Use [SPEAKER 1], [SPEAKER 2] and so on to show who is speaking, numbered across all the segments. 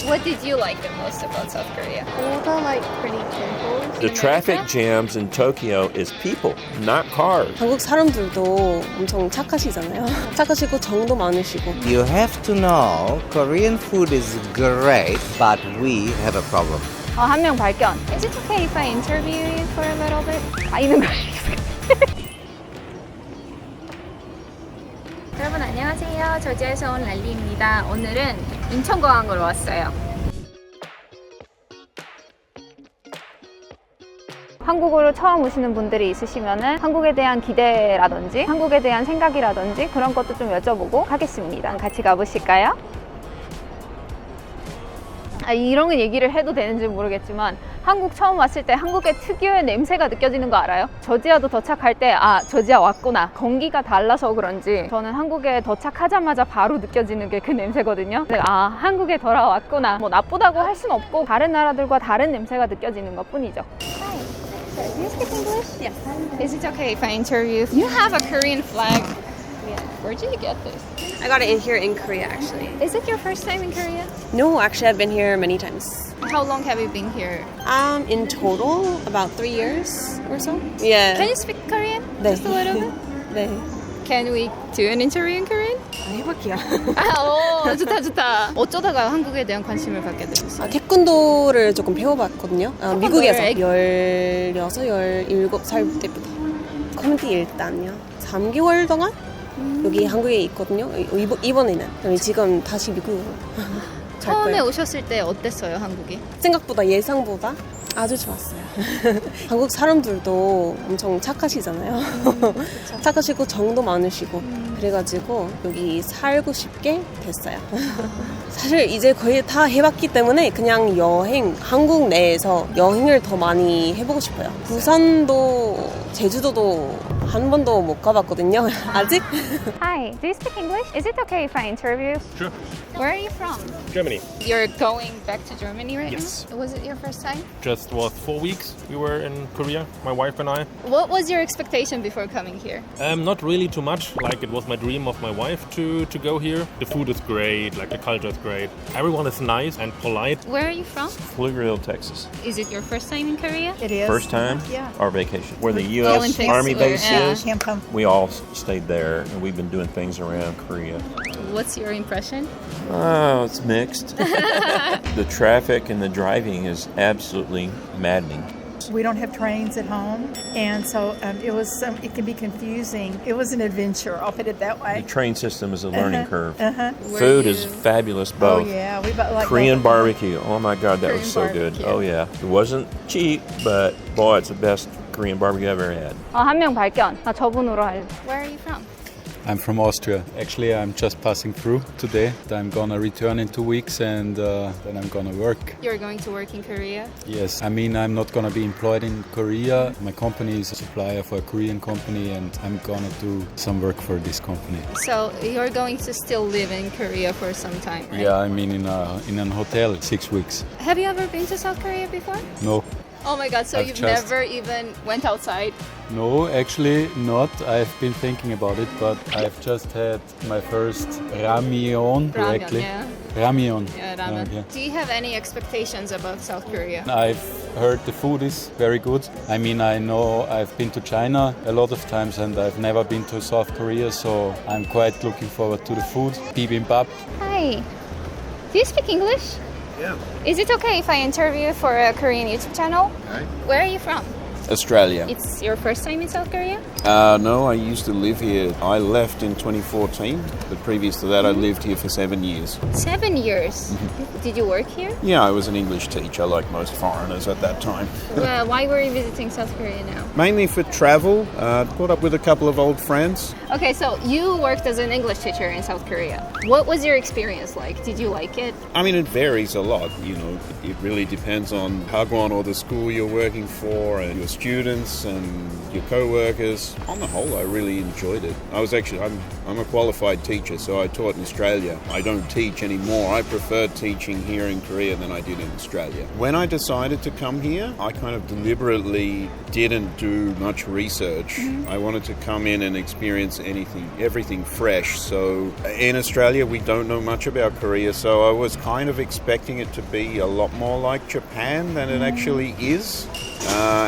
[SPEAKER 1] What did you like the most about South Korea?
[SPEAKER 2] All the like pretty temples.
[SPEAKER 3] The traffic jams in Tokyo is people, not cars.
[SPEAKER 2] 한국 사람들도 엄청 착하시잖아요. 착하시고 정도 많으시고.
[SPEAKER 4] You have to know Korean food is great, but we have a problem.
[SPEAKER 1] 한 명 발견. Is it okay if I interview you for a little bit? 있는 거 여러분 안녕하세요. 조지아에서 온 랄리입니다. 오늘은 인천공항으로 왔어요. 한국으로 처음 오시는 분들이 있으시면은 한국에 대한 기대라든지 한국에 대한 생각이라든지 그런 것도 좀 여쭤보고 하겠습니다. 같이 가보실까요? 이런 얘기를 해도 되는지 모르겠지만 한국 처음 왔을 때 한국의 특유의 냄새가 느껴지는 거 알아요? 저지아도 도착할 때 저지아 왔구나. 공기가 달라서 그런지 저는 한국에 도착하자마자 바로 느껴지는 게 그 냄새거든요. 한국에 돌아왔구나. 뭐 나쁘다고 할 순 없고 다른 나라들과 다른 냄새가 느껴지는 것 뿐이죠. Hi. Do you speak English? Yes. Is it okay if I interview? You have a Korean flag. Yeah. Where did you get this?
[SPEAKER 2] I got it in here in Korea actually.
[SPEAKER 1] Is it your first time in Korea?
[SPEAKER 2] No, actually I've been here many times.
[SPEAKER 1] How long have you been here?
[SPEAKER 2] In total about 3 years or so. Yeah.
[SPEAKER 1] Can you speak Korean?
[SPEAKER 2] 네.
[SPEAKER 1] Just a little bit?
[SPEAKER 2] 네.
[SPEAKER 1] Can we do an interview in Korean?
[SPEAKER 2] 해볼게요.
[SPEAKER 1] 좋다. 어쩌다가 한국에 대한 관심을 갖게 되셨어요?
[SPEAKER 2] 태권도를 조금 배워봤거든요. 미국에서 16, 17살 때부터. 커뮤니티 일단요. 3개월 동안 여기 한국에 있거든요. 이번에는 지금 다시 미국으로 갈
[SPEAKER 1] 처음에
[SPEAKER 2] 거예요.
[SPEAKER 1] 오셨을 때 어땠어요, 한국이?
[SPEAKER 2] 생각보다 예상보다 아주 좋았어요. 한국 사람들도 엄청 착하시잖아요. 착하시고 정도 많으시고 그래가지고 여기 살고 싶게 됐어요. 사실 이제 거의 다 해봤기 때문에 그냥 한국 내에서 여행을 더 많이 해보고 싶어요. 부산도 제주도도 한 번도 못 가봤거든요. 아직?
[SPEAKER 1] Hi, do you speak English? Is it okay if I interview?
[SPEAKER 5] Sure.
[SPEAKER 1] Where are you from?
[SPEAKER 5] Germany.
[SPEAKER 1] You're going back to Germany right
[SPEAKER 5] Yes.
[SPEAKER 1] now? Was it your first time?
[SPEAKER 5] Just was 4 weeks we were in Korea, my wife and I.
[SPEAKER 1] What was your expectation before coming here?
[SPEAKER 5] Not really too much. Like it was my dream of my wife to go here. The food is great, like the culture is great. Everyone is nice and polite.
[SPEAKER 1] Where are you from?
[SPEAKER 3] Pflugerville, Texas.
[SPEAKER 1] Is it your first time in Korea?
[SPEAKER 6] It is.
[SPEAKER 3] First time,
[SPEAKER 6] Yeah.
[SPEAKER 3] our vacation. Where the U.S.
[SPEAKER 1] Olympics
[SPEAKER 3] Army
[SPEAKER 1] were-
[SPEAKER 3] base
[SPEAKER 1] yeah.
[SPEAKER 3] is,
[SPEAKER 6] Camp Home.
[SPEAKER 3] we all stayed there, and we've been doing things around Korea.
[SPEAKER 1] What's your impression?
[SPEAKER 3] Oh, it's mixed. The traffic and the driving is absolutely maddening.
[SPEAKER 6] We don't have trains at home, and so it can be confusing. It was an adventure, I'll put it that
[SPEAKER 3] The
[SPEAKER 6] way.
[SPEAKER 3] train system is a learning curve.
[SPEAKER 1] Were
[SPEAKER 3] Food
[SPEAKER 1] you-
[SPEAKER 3] is fabulous,
[SPEAKER 6] Oh
[SPEAKER 3] both.
[SPEAKER 6] yeah, we like
[SPEAKER 3] Korean barbecue. Oh my God, that was so
[SPEAKER 1] Korean
[SPEAKER 3] good.
[SPEAKER 1] barbecue.
[SPEAKER 3] Oh yeah. It wasn't cheap, but boy, it's the best Korean barbecue I've ever had.
[SPEAKER 1] 한 명 발견. 저분으로 할래. Where are you from?
[SPEAKER 7] I'm from Austria. Actually, I'm just passing through today. I'm gonna return in 2 weeks and then I'm gonna work.
[SPEAKER 1] You're going to work in Korea?
[SPEAKER 7] Yes, I mean, I'm not gonna be employed in Korea. My company is a supplier for a Korean company and I'm gonna do some work for this company.
[SPEAKER 1] So you're going to still live in Korea for some time, right?
[SPEAKER 7] Yeah, I mean, in a hotel, 6 weeks.
[SPEAKER 1] Have you ever been to South Korea before?
[SPEAKER 7] No,
[SPEAKER 1] Oh my God, so
[SPEAKER 7] I've
[SPEAKER 1] you've
[SPEAKER 7] just-
[SPEAKER 1] never even went outside?
[SPEAKER 7] no, actually not. I've been thinking about it, but I've just had my first ramyeon correctly.
[SPEAKER 1] yeah.
[SPEAKER 7] Ramyeon.
[SPEAKER 1] Yeah, ramen.
[SPEAKER 7] Okay.
[SPEAKER 1] Do you have any expectations about South Korea?
[SPEAKER 7] I've heard the food is very good. I mean, I know I've been to China a lot of times and I've never been to South Korea, so I'm quite looking forward to the food. Bibimbap.
[SPEAKER 1] Hi. Do you speak English?
[SPEAKER 8] Yeah.
[SPEAKER 1] Is it okay if I interview for a Korean YouTube channel?
[SPEAKER 8] Okay.
[SPEAKER 1] Where are you from?
[SPEAKER 8] Australia.
[SPEAKER 1] It's your first time in South Korea?
[SPEAKER 8] No, I used to live here. I left in 2014, but previous to that, I lived here for 7 years.
[SPEAKER 1] 7 years. Did you work here?
[SPEAKER 8] Yeah, I was an English teacher, like most foreigners at that time.
[SPEAKER 1] Well, why were you visiting South Korea now?
[SPEAKER 8] Mainly for travel. Caught up with a couple of old friends.
[SPEAKER 1] Okay, so you worked as an English teacher in South Korea. What was your experience like? Did you like it?
[SPEAKER 8] I mean, it varies a lot. You know, it really depends on Hagwon or the school you're working for and your students and your co-workers. On the whole, I really enjoyed it. I'm a qualified teacher, so I taught in Australia. I don't teach anymore. I prefer teaching here in Korea than I did in Australia. When I decided to come here, I kind of deliberately didn't do much research. I wanted to come in and experience everything fresh. So in Australia, we don't know much about Korea, so I was kind of expecting it to be a lot more like Japan than it actually is.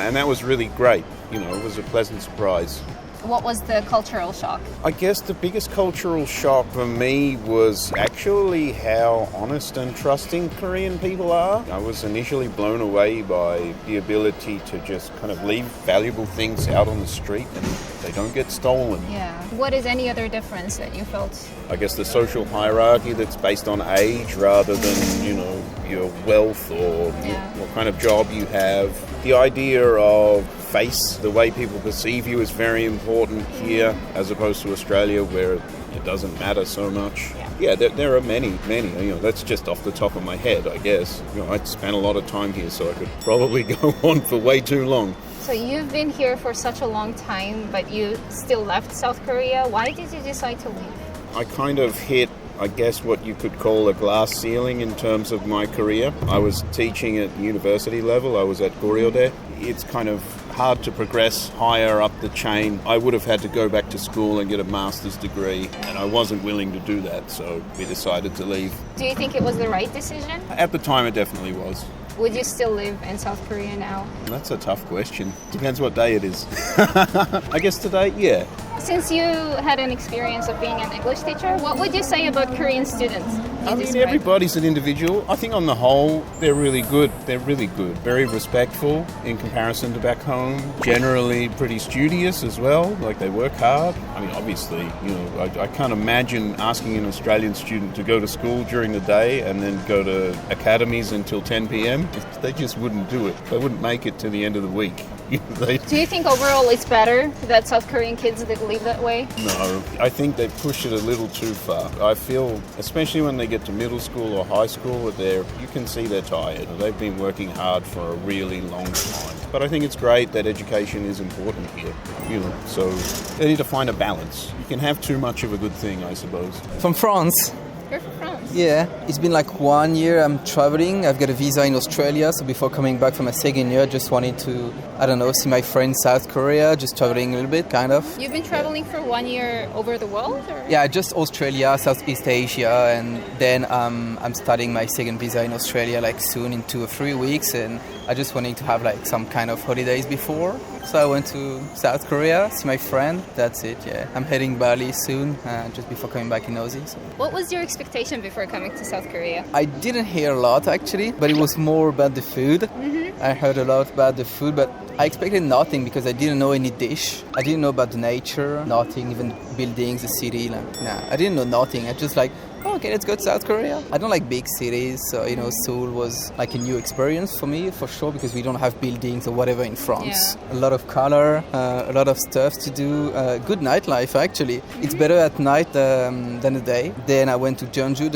[SPEAKER 8] And that was really great. You know, it was a pleasant surprise.
[SPEAKER 1] What was the cultural shock?
[SPEAKER 8] I guess the biggest cultural shock for me was actually how honest and trusting Korean people are. I was initially blown away by the ability to just kind of leave valuable things out on the street and they don't get stolen.
[SPEAKER 1] Yeah. What is any other difference that you felt?
[SPEAKER 8] I guess the social hierarchy that's based on age rather than, you know, your wealth or what kind of job you have. The idea of face, the way people perceive you is very important here as opposed to Australia where it doesn't matter so much. Yeah, there are many, you know, that's just off the top of my head, I guess. You know, I spent a lot of time here, so I could probably go on for way too long.
[SPEAKER 1] So you've been here for such a long time, but you still left South Korea. Why did you decide to leave?
[SPEAKER 8] I kind of hit, I guess, what you could call a glass ceiling in terms of my career. I was teaching at university level. I was at Goryeo. It's kind of hard to progress higher up the chain. I would have had to go back to school and get a master's degree, and I wasn't willing to do that, so we decided to leave.
[SPEAKER 1] Do you think it was the right decision?
[SPEAKER 8] At the time, it definitely was.
[SPEAKER 1] Would you still live in South Korea now?
[SPEAKER 8] That's a tough question. Depends what day it is. I guess today, yeah.
[SPEAKER 1] Since you had an experience of being an English teacher, what would you say about Korean students?
[SPEAKER 8] I mean, everybody's an individual. I think on the whole, they're really good. They're really good. Very respectful in comparison to back home. Generally pretty studious as well. Like, they work hard. I mean, obviously, you know, I can't imagine asking an Australian student to go to school during the day and then go to academies until 10 p.m. They just wouldn't do it. They wouldn't make it to the end of the week.
[SPEAKER 1] Do you think overall it's better that South Korean kids did live that way?
[SPEAKER 8] No, I think they push it a little too far. I feel, especially when they get to middle school or high school, you can see they're tired. They've been working hard for a really long time. But I think it's great that education is important here, you know, so they need to find a balance. You can have too much of a good thing, I suppose.
[SPEAKER 9] From France.
[SPEAKER 1] You're from France?
[SPEAKER 9] Yeah, it's been like 1 year I'm traveling. I've got a visa in Australia, so before coming back for my second year, just wanted to, I don't know, see my friends in South Korea, just traveling a little bit, kind of.
[SPEAKER 1] You've been traveling for 1 year over the world? Or?
[SPEAKER 9] Yeah, just Australia, Southeast Asia, and then I'm starting my second visa in Australia like soon in 2 or 3 weeks, and I just wanted to have like some kind of holidays before. So I went to South Korea, see my friend, that's it, yeah. I'm heading Bali soon, just before coming back in Aussie. So.
[SPEAKER 1] What was your expectation before coming to South Korea?
[SPEAKER 9] I didn't hear a lot actually, but it was more about the food. Mm-hmm. I heard a lot about the food, but I expected nothing because I didn't know any dish. I didn't know about the nature, nothing, even buildings, the city. I didn't know nothing. I just like, oh, okay, let's go to South Korea. I don't like big cities, so, you know, Seoul was like a new experience for me, for sure, because we don't have buildings or whatever in France. Yeah. A lot of color, a lot of stuff to do, good nightlife, actually. It's better at night than the day. Then I went to Jeonju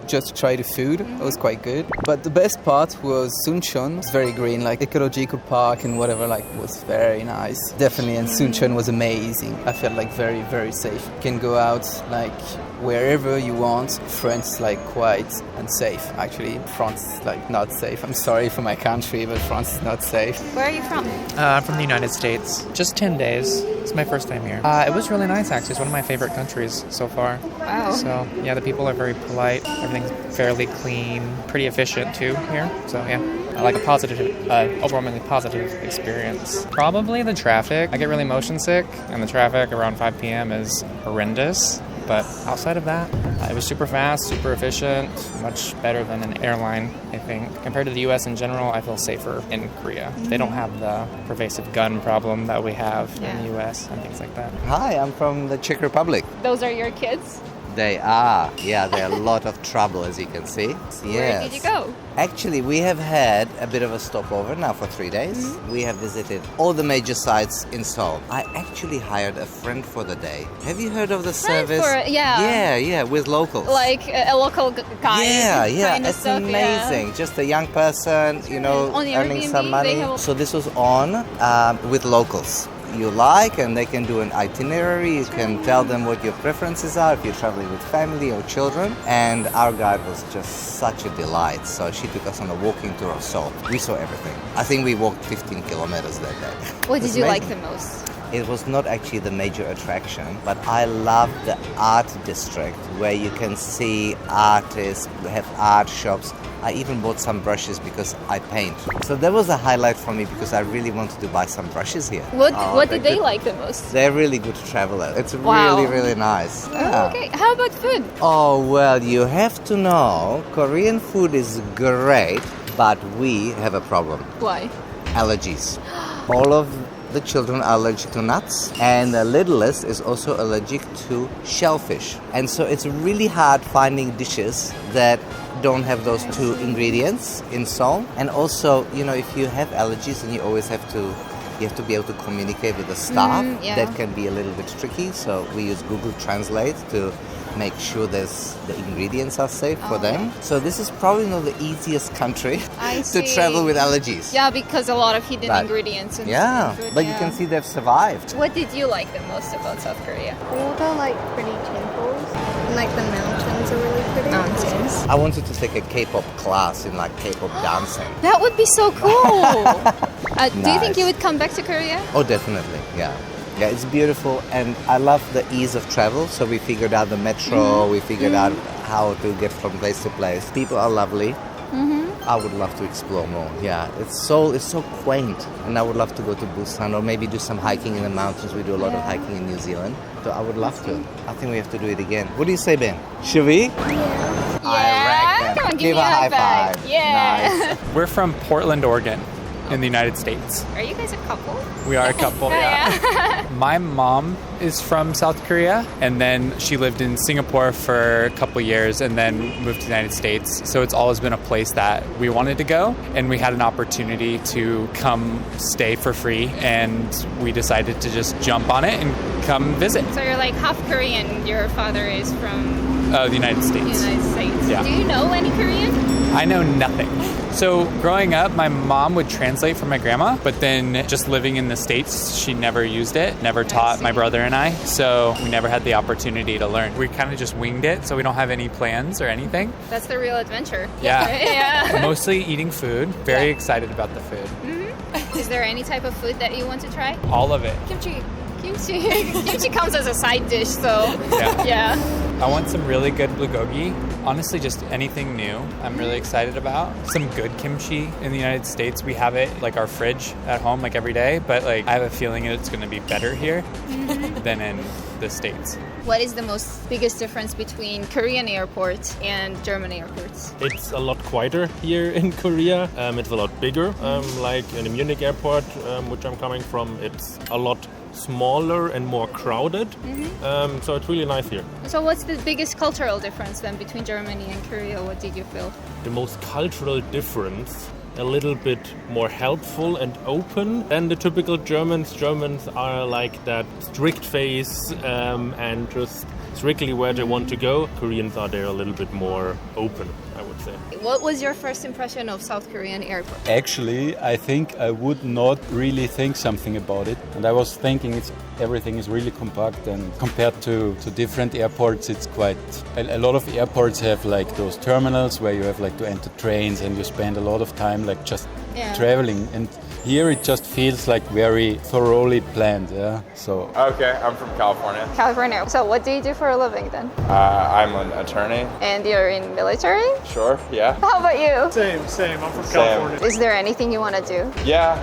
[SPEAKER 9] just to try the food. It was quite good. But the best part was Suncheon. It's very green, like ecological park and whatever, like, was very nice. Definitely, and Suncheon was amazing. I felt like very, very safe. You can go out, like, wherever you want. France like quite unsafe actually. France is like not safe. I'm sorry for my country, but France is not safe.
[SPEAKER 1] Where are you from?
[SPEAKER 10] I'm from the United States. Just 10 days. It's my first time here. It was really nice actually. It's one of my favorite countries so far.
[SPEAKER 1] Wow.
[SPEAKER 10] So yeah, the people are very polite. Everything's fairly clean, pretty efficient too here. So yeah. I like a positive, overwhelmingly positive experience. Probably the traffic. I get really motion sick, and the traffic around 5 p.m. is horrendous. But outside of that, it was super fast, super efficient, much better than an airline, I think. Compared to the U.S. in general, I feel safer in Korea. Mm-hmm. They don't have the pervasive gun problem that we have in the U.S. and things like that.
[SPEAKER 4] Hi, I'm from the Czech Republic.
[SPEAKER 1] Those are your kids?
[SPEAKER 4] They are. Yeah, they're a lot of trouble, as you can see.
[SPEAKER 1] Where did you go?
[SPEAKER 4] Actually, we have had a bit of a stopover now for 3 days. We have visited all the major sites in Seoul. I actually hired a friend for the day. Have you heard of the service? Yeah, with locals.
[SPEAKER 1] Like a local guy.
[SPEAKER 4] Yeah,
[SPEAKER 1] kind of
[SPEAKER 4] it's
[SPEAKER 1] stuff,
[SPEAKER 4] amazing. Just a young person,
[SPEAKER 1] On
[SPEAKER 4] earning
[SPEAKER 1] Airbnb,
[SPEAKER 4] some money.
[SPEAKER 1] they have-
[SPEAKER 4] So this was on with locals. You like, and they can do an itinerary. You can tell them what your preferences are if you're traveling with family or children. And our guide was just such a delight. So she took us on a walking tour of Seoul. We saw everything. I think we walked 15 kilometers that day.
[SPEAKER 1] What did
[SPEAKER 4] It's
[SPEAKER 1] you like
[SPEAKER 4] amazing.
[SPEAKER 1] the most?
[SPEAKER 4] It was not actually the major attraction, but I love the art district where you can see artists, have art shops. I even bought some brushes because I paint. So that was a highlight for me because I really wanted to buy some brushes here.
[SPEAKER 1] What did they like the most?
[SPEAKER 4] They're really good travelers. It's
[SPEAKER 1] Wow.
[SPEAKER 4] really, really nice. Yeah.
[SPEAKER 1] Okay, how about food?
[SPEAKER 4] Oh, well, you have to know Korean food is great, but we have a problem.
[SPEAKER 1] Why?
[SPEAKER 4] Allergies. All of the children are allergic to nuts, and the littlest is also allergic to shellfish. And so it's really hard finding dishes that don't have those two ingredients in Seoul. And also, if you have allergies, then you have to be able to communicate with the staff.
[SPEAKER 1] Yeah.
[SPEAKER 4] That can be a little bit tricky. So we use Google Translate to make sure the ingredients are safe for them. So this is probably not the easiest country
[SPEAKER 1] I
[SPEAKER 4] to
[SPEAKER 1] see.
[SPEAKER 4] travel with allergies.
[SPEAKER 1] Yeah, because a lot of hidden
[SPEAKER 4] But-
[SPEAKER 1] ingredients. And
[SPEAKER 4] Yeah,
[SPEAKER 1] food,
[SPEAKER 4] but you can see they've survived.
[SPEAKER 1] What did you like the most about South Korea?
[SPEAKER 11] All the pretty temples. And the mountains are really pretty.
[SPEAKER 1] Mountains.
[SPEAKER 4] I wanted to take a K-pop class in K-pop dancing.
[SPEAKER 1] That would be so cool. Do you think
[SPEAKER 4] Nice.
[SPEAKER 1] you would come back to Korea?
[SPEAKER 4] Oh, definitely, yeah. Yeah, it's beautiful, and I love the ease of travel. So we figured out the metro, we figured out how to get from place to place. People are lovely. I would love to explore more. Yeah, it's so quaint, and I would love to go to Busan or maybe do some hiking in the mountains. We do a lot of hiking in New Zealand, so I would love to. I think we have to do it again. What do you say, Ben? Should we?
[SPEAKER 1] Yeah. Come on, give me a high five. Yeah.
[SPEAKER 4] Nice.
[SPEAKER 10] We're from Portland, Oregon, in the United States.
[SPEAKER 1] Are you guys a couple?
[SPEAKER 10] We are a couple, yeah. My mom is from South Korea, and then she lived in Singapore for a couple years and then moved to the United States. So it's always been a place that we wanted to go, and we had an opportunity to come stay for free, and we decided to just jump on it and come visit.
[SPEAKER 1] So you're like half Korean. Your father is from
[SPEAKER 10] The United
[SPEAKER 1] the
[SPEAKER 10] States.
[SPEAKER 1] United States.
[SPEAKER 10] Yeah.
[SPEAKER 1] Do you know any Korean?
[SPEAKER 10] I know nothing. So growing up, my mom would translate for my grandma, but then just living in the States, she never used it, never taught my brother and I, so we never had the opportunity to learn. We kind of just winged it, so we don't have any plans or anything.
[SPEAKER 1] That's the real adventure.
[SPEAKER 10] Yeah.
[SPEAKER 1] Yeah.
[SPEAKER 10] Mostly eating food. Very excited about the food.
[SPEAKER 1] Is there any type of food that you want to try?
[SPEAKER 10] All of it.
[SPEAKER 1] Kimchi. Kimchi comes as a side dish, so
[SPEAKER 10] Yeah.
[SPEAKER 1] yeah.
[SPEAKER 10] I want some really good bulgogi. Honestly, just anything new I'm really excited about. Some good kimchi in the United States. We have it our fridge at home every day, but I have a feeling it's going to be better here than in the States.
[SPEAKER 1] What is the biggest difference between Korean airports and German airports?
[SPEAKER 5] It's a lot quieter here in Korea. It's a lot bigger. Like in the Munich airport, which I'm coming from, it's a lot smaller and more crowded. So it's really nice here.
[SPEAKER 1] So what's the biggest cultural difference then between Germany and Korea? What did you feel?
[SPEAKER 5] The most cultural difference, a little bit more helpful and open than the typical Germans. Germans are like that strict face and just strictly where they want to go. Koreans are there a little bit more open, I would say.
[SPEAKER 1] What was your first impression of South Korean airport?
[SPEAKER 7] Actually, I think I would not really think something about it. And I was thinking everything is really compact, and compared to different airports, it's quite... A lot of airports have those terminals where you have to enter trains and you spend a lot of time just traveling. And here it just feels very thoroughly planned, yeah? So...
[SPEAKER 12] Okay, I'm from California.
[SPEAKER 1] California. So what do you do for a living then?
[SPEAKER 12] I'm an attorney.
[SPEAKER 1] And you're in military?
[SPEAKER 12] Sure, yeah.
[SPEAKER 1] How about you?
[SPEAKER 13] Same. I'm from California.
[SPEAKER 1] Is there anything you want to do?
[SPEAKER 12] Yeah,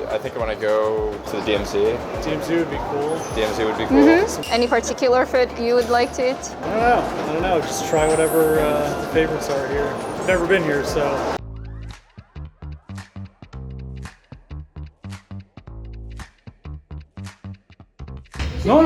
[SPEAKER 12] I think I want to go to the DMC.
[SPEAKER 13] DMC would be cool.
[SPEAKER 12] DMC would be cool.
[SPEAKER 1] Any particular food you would like to eat?
[SPEAKER 13] I don't know. Just try whatever the favorites are here. I've never been here, so... No.